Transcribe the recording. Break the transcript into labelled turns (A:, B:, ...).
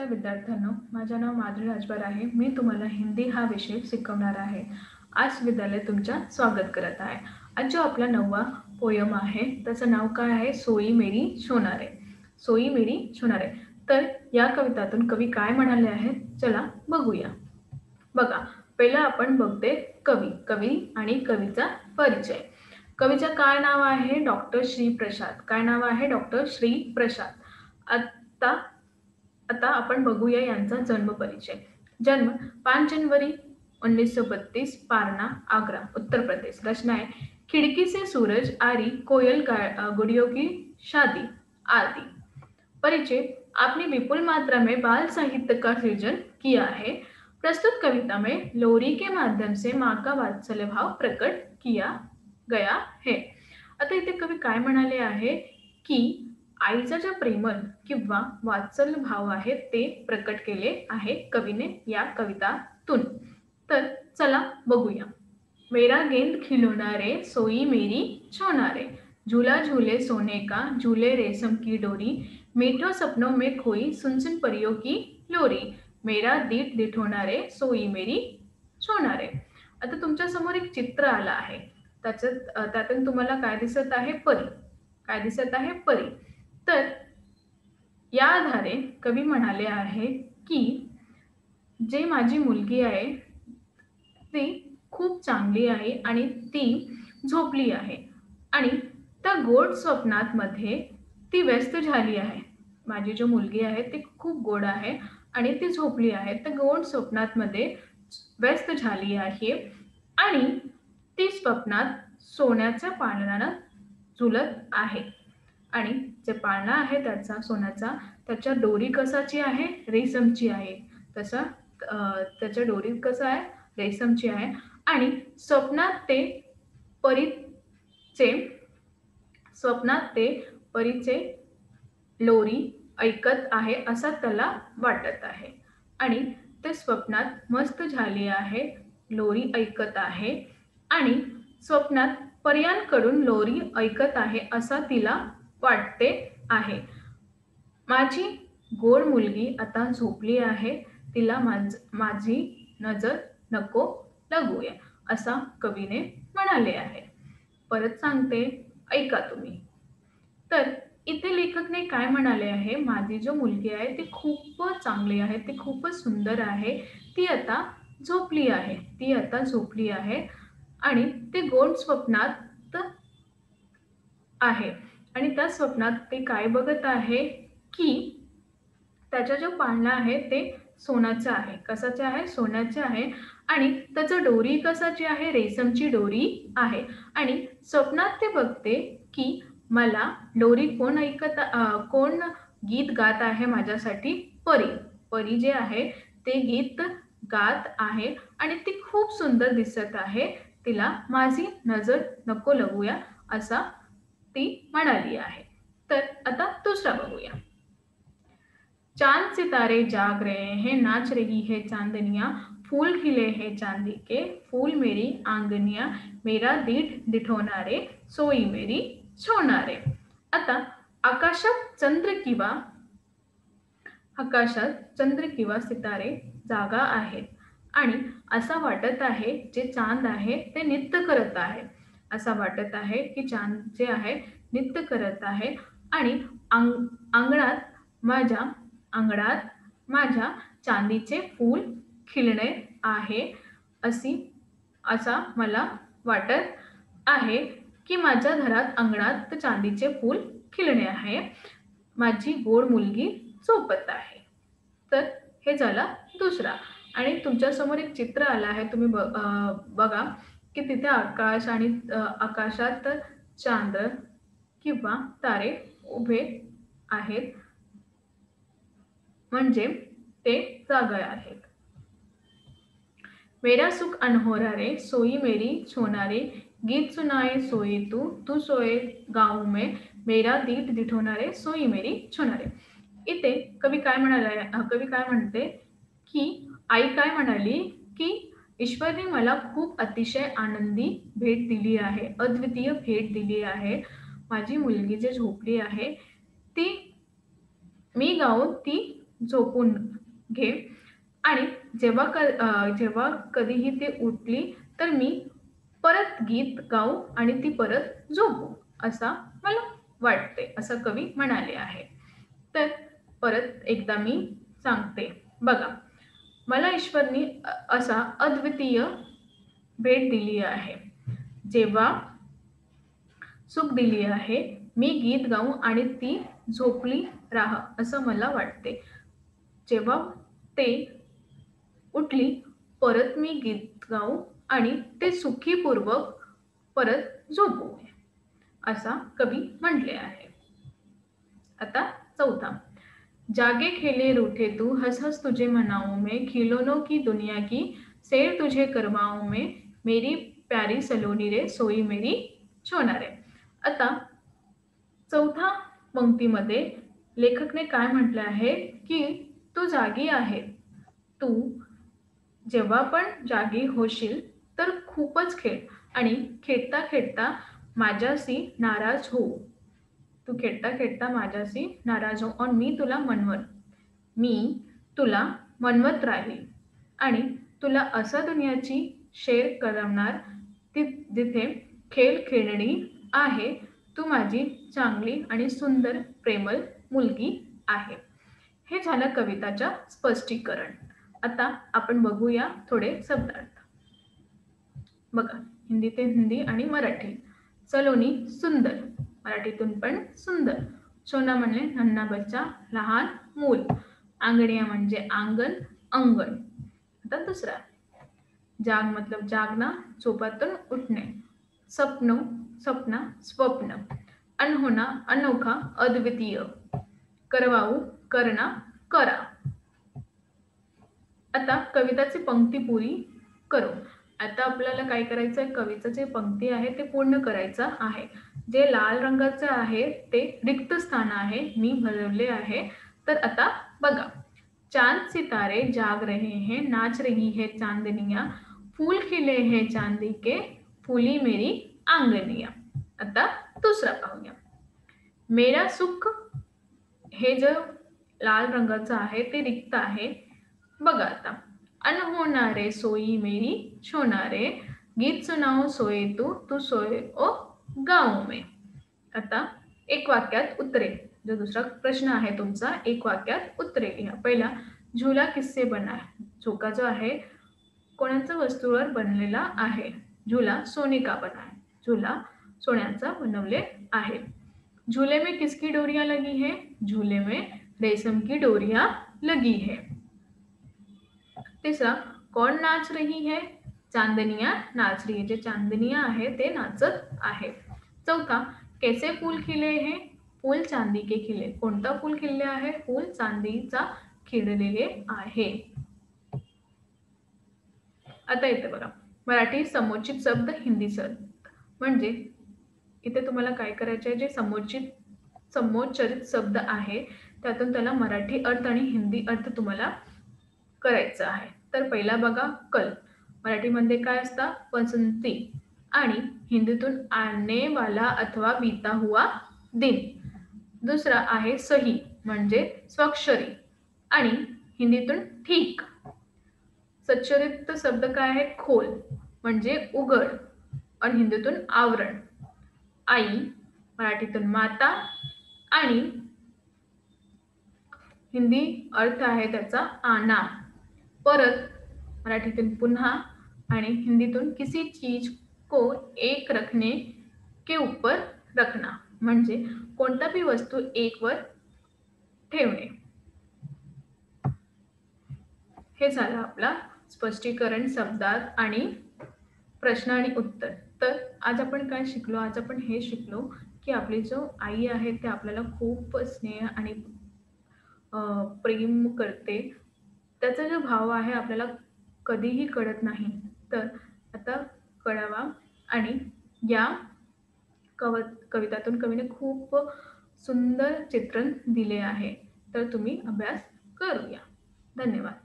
A: नमस्कार विद्यार्थ्यांनो, माझे नाव माधुरी राजभर आहे. मी तुम्हाला हिंदी हा विषय शिकवणार आहे. आज विद्यालय तुमच्या स्वागत करत आहे. आज जो आपला 9वा पोयम आहे त्याचं नाव काय आहे? सोई मेरी सोनारे. सोई मेरी सोनारे. तर या कवितातून कवी काय म्हणाले आहेत चला बघूया. बघा, पहिला आपण बघते कवी आणि कवीचा परिचय. कवीचं काय नाव आहे? डॉक्टर श्री प्रसाद. काय नाव आहे? डॉक्टर श्री प्रसाद. आता आता आपण बघूया यांचा जन्म परिचय. जन्म 5 जनवरी 1932, पारना, आगरा, उत्तर प्रदेश. रचना है खिड़की से सूरज आरी, कोयल गुड़ियों की शादी आदि. परिचय, आपने विपुल मात्रा में बाल साहित्य का सृजन किया है. प्रस्तुत कविता में लोरी के माध्यम से माँ का वात्सल्य भाव प्रकट किया गया है. आता इथे कवी काय म्हणाले आहे की आईचा जो प्रेमळ किंवा वात्सल्य भाव आहे ते प्रकट केले आहे कवीने या कवितातून. तर चला बघूया. मेरा गेंद खिलौना रे, सोई मेरी सोना रे, झूला झूले सोने का, झूले रेशम की डोरी, मीठो सपनों में खोई, सुन सुन परियों की लोरी, मेरा दीट दिठोना रे, सोई मेरी सोना रे. आता तुमच्या समोर एक चित्र आलं आहे. त्यातून तुम्हाला काय दिसत आहे? परी. काय दिसत आहे? परी. तर या आधारे कवी म्हणाले आहे की जे माझी मुलगी आहे ती खूप चांगली आहे आणि ती झोपली आहे आणि त्या गोड स्वप्नात मध्ये ती व्यस्त झाली आहे. माझी जो मुलगी आहे ती खूप गोड आहे आणि ती झोपली आहे. त्या गोड स्वप्नात मध्ये व्यस्त झाली आहे आणि ती स्वप्नात सोन्याच्या पाळण्यानं झुलत आहे आणि जे पाळणा आहे त्याचा सोन्याचा, त्याच्या डोरी कशाची आहे? रेशमची आहे. तसं त्याच्या डोरी कसं आहे? रेशमची आहे आणि परीचे स्वप्नात ते परीचे लोरी ऐकत आहे असं त्याला वाटत आहे आणि ते स्वप्नात मस्त झाली आहे. लोरी ऐकत आहे आणि स्वप्नात पर्यांकडून लोरी ऐकत आहे असं तिला वाटते आहे. माझी गोड मुलगी आता झोपली आहे. तिला माझी नजर नको लागूया असा कवीने म्हणाले आहे. परत सांगते, ऐका तुम्ही. तर इथे लेखकने काय म्हणाले आहे? माझी जो मुलगी आहे ती खूपच चांगली आहे, ती खूपच सुंदर आहे. ती आता झोपली आहे. ती आता झोपली आहे आणि ते गोड स्वप्नात आहे आणि त्या स्वप्नात ते काय बघत आहे की त्याचा जो पाळणा आहे ते सोन्याचं आहे. कशाचे आहे? सोन्याचे आहे आणि त्याचं डोरी कशाची आहे? रेशमची डोरी आहे आणि स्वप्नात ते बघते की मला लोरी कोण गीत गात आहे माझ्यासाठी? परी. परी जे आहे ते गीत गात आहे आणि ती खूप सुंदर दिसत आहे. तिला माझी नजर नको लागूया असा ती म्हणाली आहे. तर आता दुसरा बघूया. चांद सितारे जाग रहे हैं, नाच रही है चांदनिया, फूल खिले हैं चांदी के, फूल मेरी आंगनिया, मेरा दीठ दिठोना रे, सोई मेरी सोना रे. आता आकाशात चंद्र किंवा सितारे जागा आहेत आणि असं वाटत आहे जे चांद आहे ते नृत्य करत आहे. असं वाटत आहे की चांद जे आहे नृत्य करत आहे आणि माझ्या अंगणात माझ्या चांदीचे फूल खिलणे आहे असा मला वाटत आहे की माझ्या अंगणात चांदीचे फूल खिलणे आहे. माझी गोड मुलगी झोपत आहे. तर हे झाला दुसरा आणि तुमच्या समोर एक चित्र आलं आहे. तुम्ही बघा की तिथे आकाश आणि आकाशात चांद किंवा तारे उभे आहेत म्हणजे ते जागे आहेत. मेरा सुख अनहोरा रे, सोई मेरी सोना रे, गीत सुनाए सोए तू सोए गाँव में, मेरा दीठ दिठोना रे, सोई मेरी सोना रे. इथे कवी काय म्हणते की आई काय म्हणाली की ईश्वरने मला खूप अतिशय आनंदी भेट दिली आहे, अद्वितीय भेट दिली आहे. माझी मुलगी जे झोपली आहे ती मी गाऊन ती झोपून घे आणि जेव्हा कधीही ती उठली तर मी परत गीत गाऊ आणि ती परत झोपू, असा मला वाटते, असं कवी म्हणाले आहे. तर परत एकदा मी सांगते बघा, मला ईश्वरनी असा अद्वितीय भेट दिली आहे. जेव्हा सुख दिली आहे, मी गीत गाऊ आणि ती झोपली राहा असं मला वाटते. जेव्हा ते उठली, परत मी गीत गाऊ आणि ते सुखीपूर्वक परत झोपू, असा कवी म्हटले आहे. आता चौथा, जागे खेले रूठे तू, हंस हंस तुझे मनाऊं मैं, खिलौनों की दुनिया की सैर तुझे करवाऊं मैं, मेरी प्यारी सलोनी रे सोई मेरी सोना रे. आता चौथा पंक्तीमध्ये लेखकने काय म्हटले आहे की तू जागी आहे, तू जेव्हा पण जागी होशील तर खूपच खेळ आणि खेळता खेळता माझ्याशी नाराज हो. तू खेळता खेळता माझ्याशी नाराज हो आणि मी तुला मनवत राहील आणि तुला असा दुनियाची शेर करवणार जिथे खेळ खेळणी आहे. तू माझी चांगली आणि सुंदर प्रेमळ मुलगी आहे. हे झालं कविताच्या स्पष्टीकरण. आता आपण बघूया थोडे शब्दार्थ. बघा, हिंदी ते हिंदी आणि मराठी. सलोनी सुंदर, मराठीतून पण सुंदर. सोना म्हणजे नन्हा बच्चा, लहान मूल. आंगणिया म्हणजे अंगण, अंगण. आता दुसरा, जाग मतलब जागना, झोपातून उठणे. सपनो, सपना, स्वप्न. अनहोना, अनोखा, अद्वितीय. करवाऊ, करणा, करा. आता कविताची पंक्ती पुरी करू. आता आपल्याला काय करायचं आहे, कविताची जे पंक्ती आहे ते पूर्ण करायचं आहे. जे लाल रंगाचं आहे ते रिक्त स्थान आहे, मी भरवले आहे. तर आता बघा, चांद सितारे जाग रहे हैं, नाच रही है चांदनिया, फूल खिले हैं चांदी के, फूली मेरी आंगनिया. आता दुसरा पाहूया. मेरा सुख, हे जो लाल रंगाचं आहे ते रिक्त आहे. बघा आता, अनहोनारे सोई मेरी छोनारे, गीत सुनाओ सोए तू सोए ओ गाओ में. आता एक वाक्यात उत्तरे, जो दुसरा प्रश्न आहे तुमचा, एक वाक्यात उत्तरे लिहा. पहिला, झुला किससे बना है. झोका जो आहे कोणाच्या वस्तूवर बनलेला आहे. झुला सोने का बना है. झुला सोन्याचा बनवले आहे. झूले में किसकी डोरियां लगी है. झूले में रेशम की डोरियां लगी है. तीसरा, कौन नाच रही है. चांदनिया नाच रही है. जे चांदनिया आहे ते नाचत आहे. चौथा, कैसे फूल खिले हैं. फूल चांदी के खिले. कोणता फूल खिलले आहे. फूल चांदीचा खिळलेले आहे. आता इथे बघा, मराठी समोचित शब्द, हिंदी शब्द. म्हणजे इथे तुम्हाला काय करायचे आहे, जे समोच्चरित शब्द आहे त्यातून त्याला मराठी अर्थ आणि हिंदी अर्थ तुम्हाला करायचं आहे. तर पहिला बघा, कल. मराठीमध्ये काय असतं, पसंती. आणि हिंदीतून आने वाला अथवा बीता हुआ दिन. दुसरा आहे सही, म्हणजे स्वाक्षरी. आणि हिंदीतून ठीक. सच्चरित शब्द काय आहे, खोल, म्हणजे उघड. आणि हिंदीतून आवरण. आई, मराठीतून माता. आणि हिंदी अर्थ आहे त्याचा आना. परत मराठीतून पुन्हा. आणि हिंदीतून किसी चीज को एक रखने के ऊपर रखना, म्हणजे कोणता भी वस्तू एक वर ठेवणे. हे झालं आपला स्पष्टीकरण शब्दात आणि प्रश्न आणि उत्तर. तर आज आपण काय शिकलो, आज आपण हे शिकलो की आपली जो आई आहे ते आपल्याला खूप स्नेह आणि प्रेम करते. त्याचा जो भाव आहे आपल्याला कधीही कळत नाही, तर आता कळावा. आणि या कवितातून कवीने खूप सुंदर चित्रण दिले आहे. तर तुम्ही अभ्यास करूया. धन्यवाद.